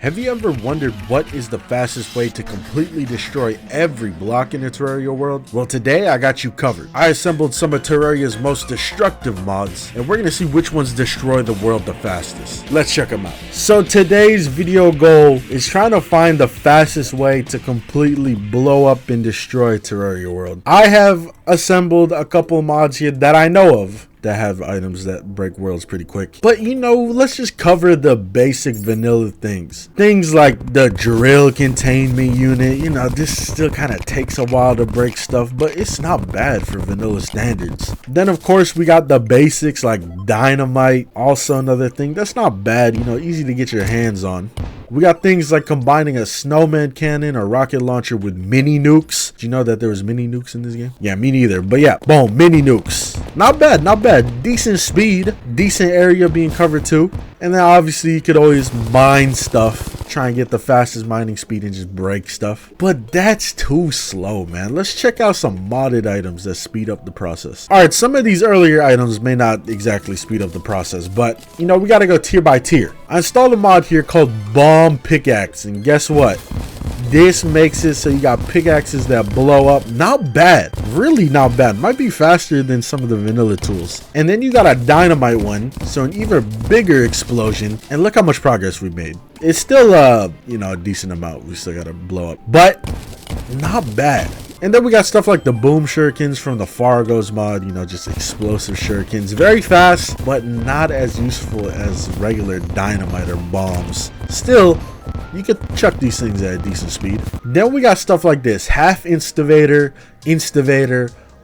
Have you ever wondered what is the fastest way to completely destroy every block in the Terraria world? Well, today I got you covered. I assembled some of Terraria's most destructive mods, and we're gonna see which ones destroy the world the fastest. Let's check them out. So today's video goal is trying to find the fastest way to completely blow up and destroy Terraria world. I have assembled a couple mods here that I know of that have items that break worlds pretty quick. But you know, let's just cover the basic vanilla things. Things like the drill containment unit. You know, this still kind of takes a while to break stuff, but it's not bad for vanilla standards. Then of course we got the basics like dynamite, also another thing that's not bad, you know, easy to get your hands on. We got things like combining a snowman cannon or rocket launcher with mini nukes. Do you know that there was mini nukes in this game? Yeah, me neither. But yeah, boom, mini nukes. Not bad, not bad. Decent speed, decent area being covered too. And then obviously you could always mine stuff, try and get the fastest mining speed and just break stuff. But that's too slow, man. Let's check out some modded items that speed up the process. All right, some of these earlier items may not exactly speed up the process, but you know, we got to go tier by tier. I installed a mod here called Bomb Pickaxe, and guess what? This makes it so you got pickaxes that blow up. Not bad, really not bad. Might be faster than some of the vanilla tools. And then you got a dynamite one, so an even bigger explosion. And look how much progress we made. It's still you know, a decent amount we still gotta blow up, but not bad. And then we got stuff like the boom shurikens from the Fargo's mod, you know, just explosive shurikens. Very fast, but not as useful as regular dynamite or bombs. Still, you could chuck these things at a decent speed. Then we got stuff like this: half instavator,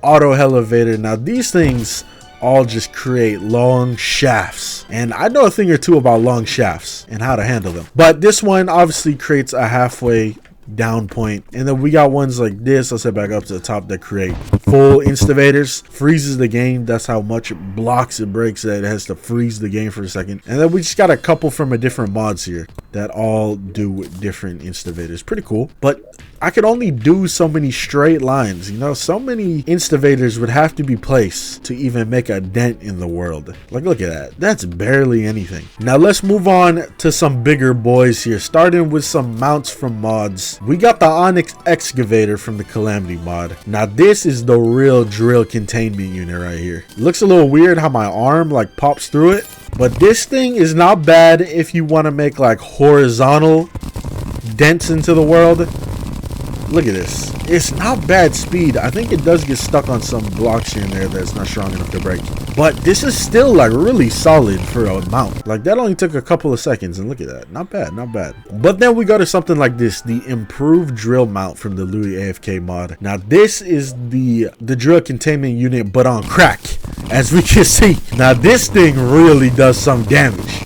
auto elevator. Now these things all just create long shafts, and I know a thing or two about long shafts and how to handle them. But this one obviously creates a halfway down point, and then we got ones like this. Let's head back up to the top that create full instavators, freezes the game. That's how much blocks it breaks, that it has to freeze the game for a second. And then we just got a couple from a different mods here that all do different instavators. Pretty cool, but I could only do so many straight lines, you know. So many instavators would have to be placed to even make a dent in the world. Like, look at that, that's barely anything. Now let's move on to some bigger boys here, starting with some mounts from mods. We got the Onyx excavator from the Calamity mod. Now this is the real drill containment unit right here. It looks a little weird how my arm like pops through it, but this thing is not bad if you want to make like horizontal dents into the world. Look at this, it's not bad speed. I think it does get stuck on some blocks here and there that's not strong enough to break, but this is still like really solid for a mount. Like, that only took a couple of seconds, and look at that, not bad, not bad. But then we go to something like this, the improved drill mount from the Louis AFK mod. Now this is the drill containment unit, but on crack, as we can see. Now this thing really does some damage.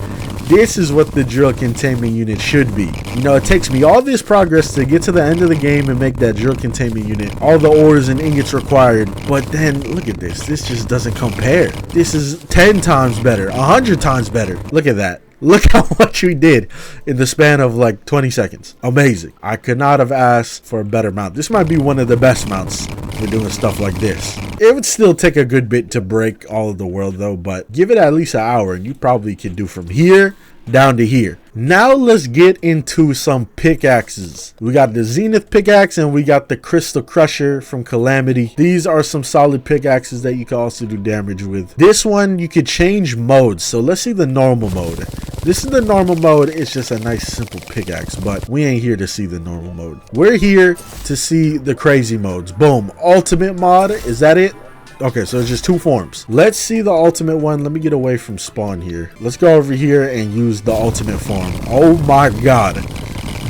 This is what the drill containment unit should be. You know, it takes me all this progress to get to the end of the game and make that drill containment unit, all the ores and ingots required. But then look at this, this just doesn't compare. This is 10 times better, 100 times better. Look at that. Look how much we did in the span of like 20 seconds. Amazing. I could not have asked for a better mount. This might be one of the best mounts for doing stuff like this. It would still take a good bit to break all of the world though, but give it at least an hour and you probably can do from here down to here. Now let's get into some pickaxes. We got the Zenith pickaxe and we got the Crystal Crusher from Calamity. These are some solid pickaxes that you can also do damage with. This one you could change modes, so let's see the normal mode. This is the normal mode. It's just a nice simple pickaxe, but we ain't here to see the normal mode. We're here to see the crazy modes. Boom, ultimate mod, is that it? Okay, so it's just two forms. Let's see the ultimate one. Let me get away from spawn here. Let's go over here and use the ultimate form. Oh my god,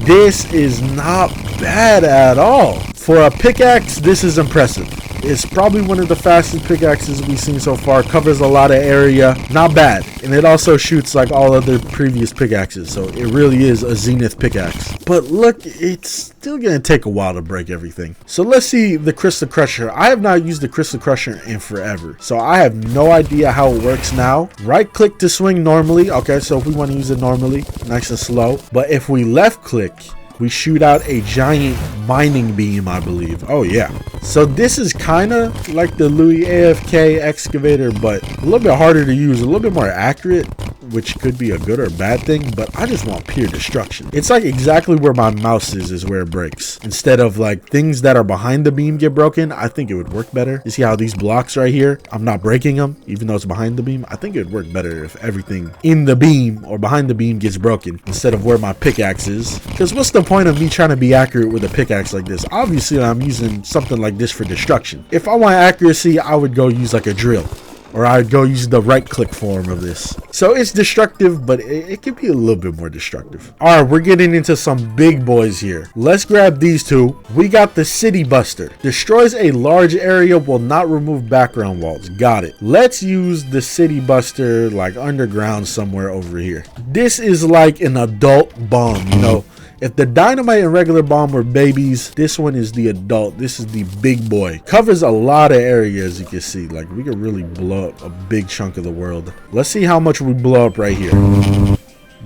this is not bad at all. For a pickaxe, this is impressive. It's probably one of the fastest pickaxes we've seen so far. Covers a lot of area, not bad. And it also shoots like all other previous pickaxes, so it really is a Zenith pickaxe. But look, it's still gonna take a while to break everything. So let's see the Crystal Crusher. I have not used the Crystal Crusher in forever, so I have no idea how it works now. Right click to swing normally. Okay, so if we want to use it normally, nice and slow. But if we left click, we shoot out a giant mining beam, I believe. Oh yeah, so this is kind of like the Louis AFK excavator, but a little bit harder to use, a little bit more accurate. which could be a good or bad thing, but I just want pure destruction. It's like exactly where my mouse is where it breaks. Instead of like things that are behind the beam get broken, I think it would work better. You see how these blocks right here, I'm not breaking them, even though it's behind the beam. I think it would work better if everything in the beam or behind the beam gets broken instead of where my pickaxe is. Because what's the point of me trying to be accurate with a pickaxe like this? Obviously, I'm using something like this for destruction. If I want accuracy, I would go use like a drill. Or I'd go use the right click form of this. So it's destructive, but it can be a little bit more destructive. All right, we're getting into some big boys here. Let's grab these two. We got the City Buster. Destroys a large area, will not remove background walls. Got it. Let's use the City Buster like underground somewhere over here. This is like an adult bomb, you know. If the dynamite and regular bomb were babies, this one is the adult. This is the big boy. Covers a lot of area, as you can see. Like, we could really blow up a big chunk of the world. Let's see how much we blow up right here.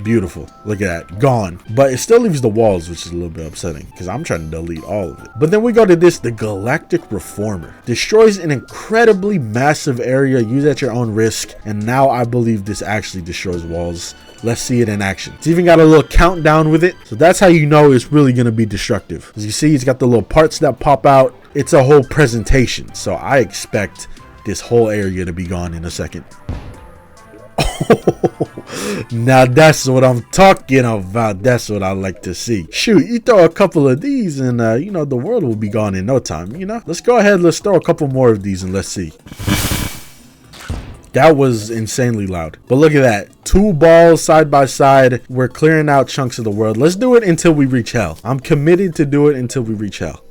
Beautiful. Look at that. Gone. But it still leaves the walls, which is a little bit upsetting because I'm trying to delete all of it. But then we go to this, the Galactic Reformer. Destroys an incredibly massive area. Use at your own risk. And now I believe this actually destroys walls. Let's see it in action. It's even got a little countdown with it. So that's how you know it's really going to be destructive. As you see, it's got the little parts that pop out. It's a whole presentation. So I expect this whole area to be gone in a second. Now that's what I'm talking about. That's what I like to see. Shoot, you throw a couple of these and you know, the world will be gone in no time, you know. Let's go ahead, let's throw a couple more of these and let's see. That was insanely loud. But look at that. 2 balls side by side. We're clearing out chunks of the world. Let's do it until we reach hell. I'm committed to do it until we reach hell.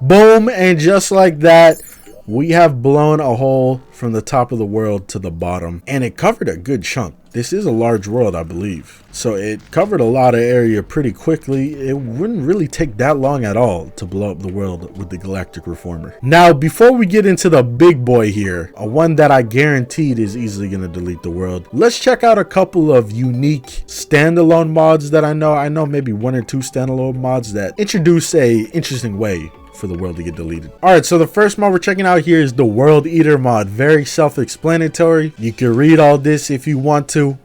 Boom, and just like that, we have blown a hole from the top of the world to the bottom, and it covered a good chunk. This is a large world, I believe. So it covered a lot of area pretty quickly. It wouldn't really take that long at all to blow up the world with the Galactic Reformer. Now, before we get into the big boy here, a one that I guaranteed is easily going to delete the world, let's check out a couple of unique standalone mods that I know. I know maybe 1 or 2 standalone mods that introduce a interesting way for the world to get deleted. All right, so the first mod we're checking out here is the World Eater mod. Very self-explanatory. You can read all this if you want to,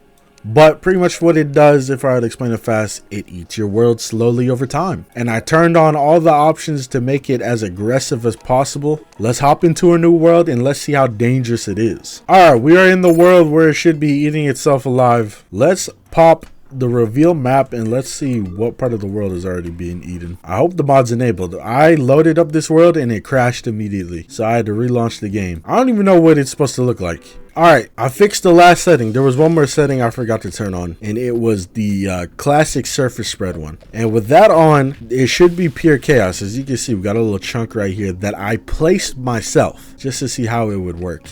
but pretty much what it does, if I had to explain it fast, it eats your world slowly over time. And I turned on all the options to make it as aggressive as possible. Let's hop into a new world and let's see how dangerous it is. All right, we are in the world where it should be eating itself alive. Let's pop the reveal map and let's see what part of the world is already being eaten. I hope the mod's enabled. I loaded up this world and it crashed immediately, so I had to relaunch the game. I don't even know what it's supposed to look like. All right, I fixed the last setting. There was one more setting I forgot to turn on, and it was the classic surface spread one. And with that on, it should be pure chaos. As you can see, we got a little chunk right here that I placed myself just to see how it would work,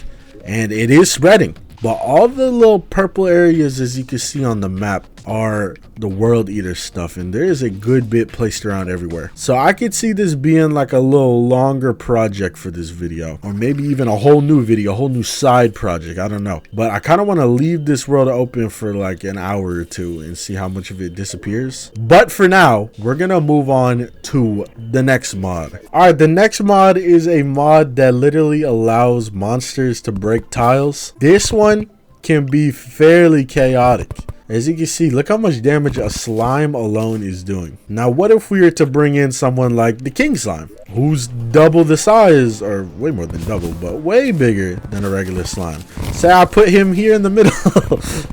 and it is spreading. But all the little purple areas, as you can see on the map, are the World Eater stuff, and there is a good bit placed around everywhere. So I could see this being like a little longer project for this video, or maybe even a whole new video, a whole new side project. I don't know, but I kind of want to leave this world open for like an hour or 2 and see how much of it disappears. But for now, we're gonna move on to the next mod. All right, the next mod is a mod that literally allows monsters to break tiles. This one can be fairly chaotic. As you can see, look how much damage a slime alone is doing. Now, what if we were to bring in someone like the King Slime, who's double the size, or way more than double, but way bigger than a regular slime? Say I put him here in the middle.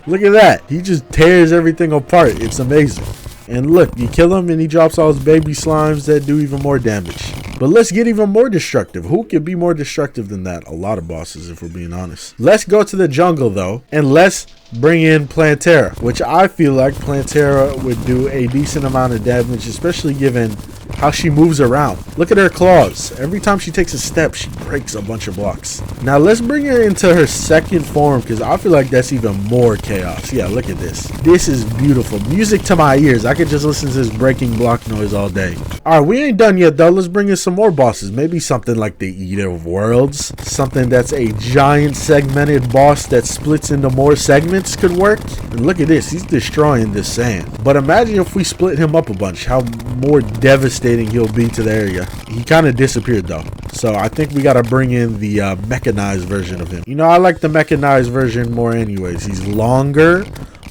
Look at that. He just tears everything apart. It's amazing. And look, you kill him and he drops all his baby slimes that do even more damage. But let's get even more destructive. Who could be more destructive than that? A lot of bosses, if we're being honest. Let's go to the jungle though, and let's bring in Plantera, which I feel like Plantera would do a decent amount of damage, especially given how she moves around. Look at her claws. Every time she takes a step, she breaks a bunch of blocks. Now let's bring her into her second form, because I feel like that's even more chaos. Yeah, look at this. This is beautiful. Music to my ears. I could just listen to this breaking block noise all day. All right, we ain't done yet though. Let's bring in some more bosses. Maybe something like the Eater of Worlds. Something that's a giant segmented boss that splits into more segments could work. And look at this. He's destroying this sand. But imagine if we split him up a bunch, how more devastating he'll be to the area. He kind of disappeared though, So I think we got to bring in the mechanized version of him. You know, I like the mechanized version more anyways. He's longer,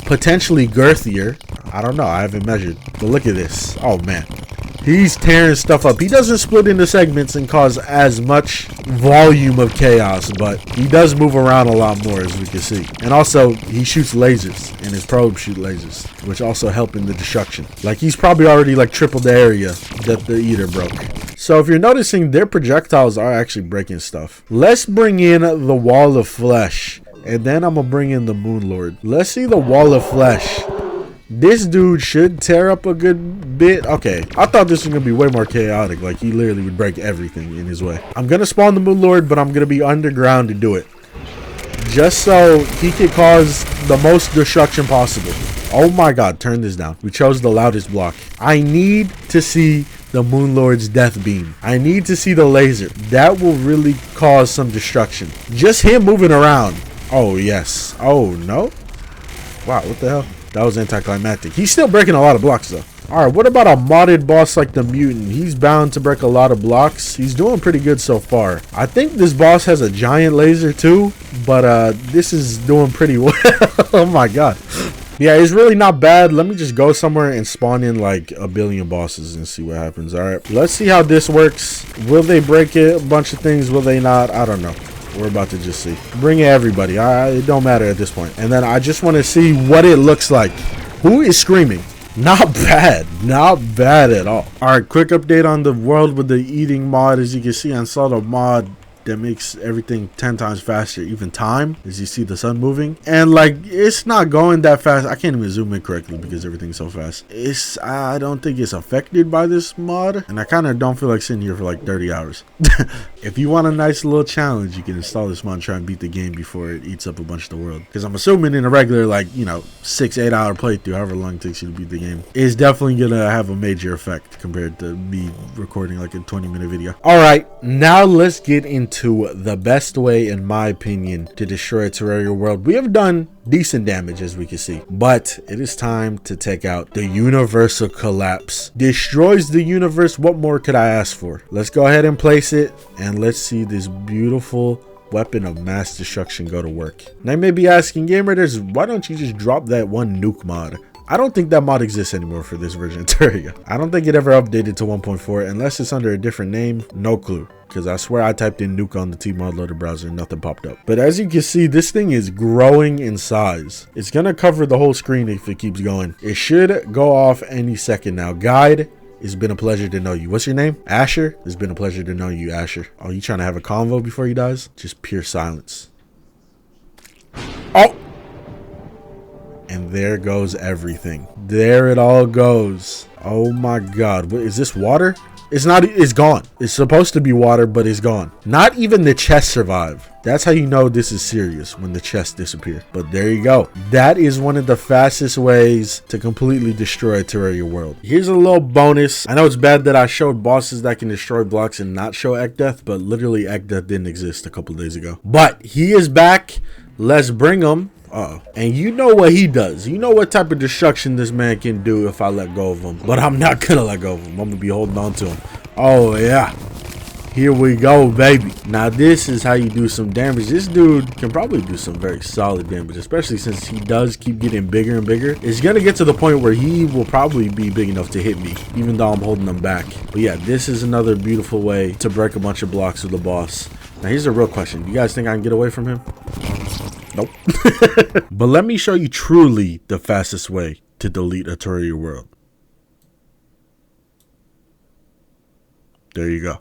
potentially girthier. I don't know. I haven't measured. But look at this. Oh, man. He's tearing stuff up. He doesn't split into segments and cause as much volume of chaos, but he does move around a lot more, as we can see. And also, he shoots lasers, and his probes shoot lasers, which also help in the destruction. Like, he's probably already, like, tripled the area that the Eater broke. So if you're noticing, their projectiles are actually breaking stuff. Let's bring in the Wall of Flesh, and then I'm gonna bring in the Moon Lord. Let's see the Wall of Flesh. This dude should tear up a good bit. Okay, I thought this was gonna be way more chaotic. Like, he literally would break everything in his way. I'm gonna spawn the Moon Lord, but I'm gonna be underground to do it, just so he can cause the most destruction possible. Oh my god, turn this down. We chose the loudest block. I need to see the Moon Lord's death beam. I need to see the laser. That will really cause some destruction. Just him moving around. Oh yes. Oh no. Wow, what the hell? That was anticlimactic. He's still breaking a lot of blocks though. Alright, what about a modded boss like the Mutant? He's bound to break a lot of blocks. He's doing pretty good so far. I think this boss has a giant laser too, but this is doing pretty well. Oh my god. Yeah, it's really not bad. Let me just go somewhere and spawn in like a billion bosses and see what happens. Alright, let's see how this works. Will they break it? A bunch of things. Will they not? I don't know. We're about to just see. Bring in everybody. It don't matter at this point. And then I just want to see what it looks like. Who is screaming? Not bad. Not bad at all. Alright, quick update on the world with the eating mod. As you can see, I installed a mod that makes everything 10 times faster, even time, as you see the sun moving. And like, it's not going that fast. I can't even zoom in correctly because everything's so fast. I don't think it's affected by this mod, and I kind of don't feel like sitting here for like 30 hours. If you want a nice little challenge, you can install this mod and try and beat the game before it eats up a bunch of the world, because I'm assuming in a regular, like, you know, 6-8 hour playthrough, however long it takes you to beat the game, is definitely gonna have a major effect compared to me recording like a 20-minute video. All right, now let's get into the best way, in my opinion, to destroy a Terraria world. We have done decent damage, as we can see, but it is time to take out the universal collapse. Destroys the universe. What more could I ask for? Let's go ahead and place it, and let's see this beautiful weapon of mass destruction go to work. Now you may be asking, Gamers, why don't you just drop that one nuke mod? I don't think that mod exists anymore for this version of Terraria. I don't think it ever updated to 1.4 unless it's under a different name. No clue, because I swear I typed in nuke on the Tmod loader browser and nothing popped up. But as you can see, this thing is growing in size. It's gonna cover the whole screen if it keeps going. It should go off any second now. Guide, it's been a pleasure to know you. What's your name? Asher? It's been a pleasure to know you, Asher. Oh, you trying to have a convo before he dies? Just pure silence. Oh! And there goes everything. There it all goes. Oh my god. What, is this water? It's not. It's gone. It's supposed to be water, but it's gone. Not even the chest survived. That's how you know this is serious, when the chest disappear. But there you go. That is one of the fastest ways to completely destroy a Terraria world. Here's a little bonus. I know it's bad that I showed bosses that can destroy blocks and not show Ekdeath, but literally Ekdeath didn't exist a couple days ago. But he is back. Let's bring him. And you know what he does. You know what type of destruction this man can do if I let go of him. But I'm not gonna let go of him. I'm gonna be holding on to him. Oh yeah. Here we go, baby. Now this is how you do some damage. This dude can probably do some very solid damage, especially since he does keep getting bigger and bigger. It's gonna get to the point where he will probably be big enough to hit me, even though I'm holding him back. But yeah, this is another beautiful way to break a bunch of blocks with the boss. Now here's a real question. Do you guys think I can get away from him? Nope. But let me show you truly the fastest way to delete a Terraria world. There you go.